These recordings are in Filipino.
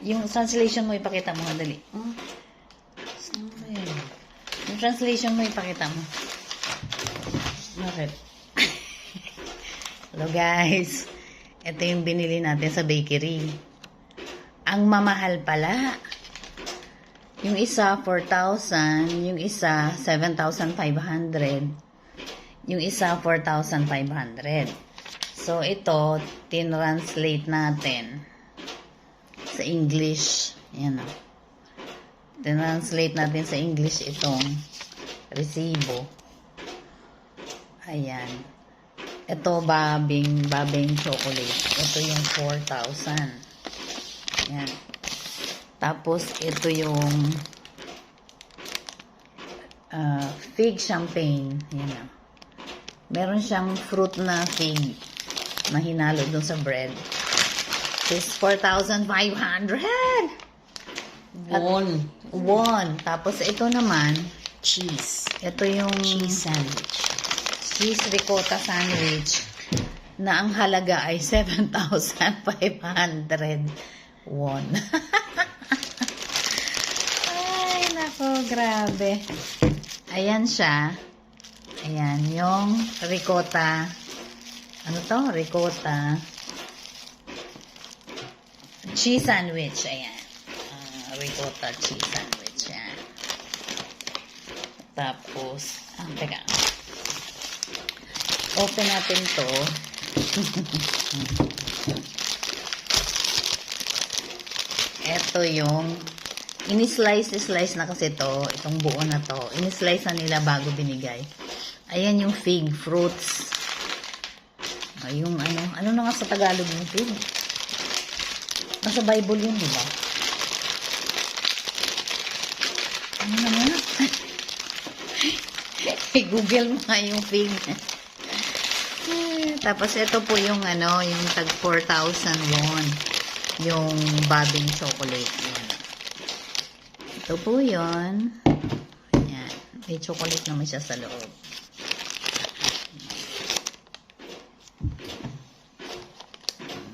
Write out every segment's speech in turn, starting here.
Yung translation mo, ipakita mo. Dali. Yung translation mo, ipakita mo. Bakit? Hello guys. Ito yung binili natin sa bakery. Ang mamahal pala. Yung isa, 4,000. Yung isa, 7,500. Yung isa, 4,500. So, ito, tinranslate natin sa English. Ayan o. Tinranslate natin sa English itong resibo. Ayan. Ito, babing chocolate. Ito yung 4,000. Ayan. Tapos, ito yung fig champagne. Ayan o. Meron siyang fruit na fig na hinalo dun sa bread. This 4,500. Won. Tapos ito naman, cheese. Ito yung cheese sandwich. Cheese ricotta sandwich na ang halaga ay 7,500 won. Ay, nako, grabe. Ayan siya. Ayan, yung ricotta. Ano to? Ricotta cheese sandwich. Ayan. Ricotta cheese sandwich. Ayan. Tapos, teka. Open natin to. Ito yung ini-slice na kasi to. Itong buo na to. Ini-slice na nila bago binigay. Ayan yung fig fruits. Yung ano na nga sa Tagalog yung fig? Nasa Bible yun, di ba? Ano na nga? Google mo nga yung fig. Tapos ito po yung yung tag 4,000 won. Yung babing chocolate. Yan. Ito po yun. Ayan. May chocolate naman siya sa loob.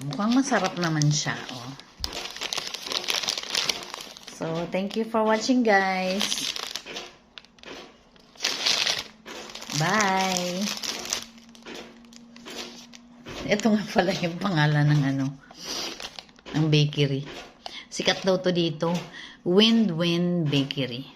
Mukhang masarap naman siya, oh. So, thank you for watching, guys. Bye! Ito nga pala yung pangalan ng ng bakery. Sikat daw to dito. Wind Bakery.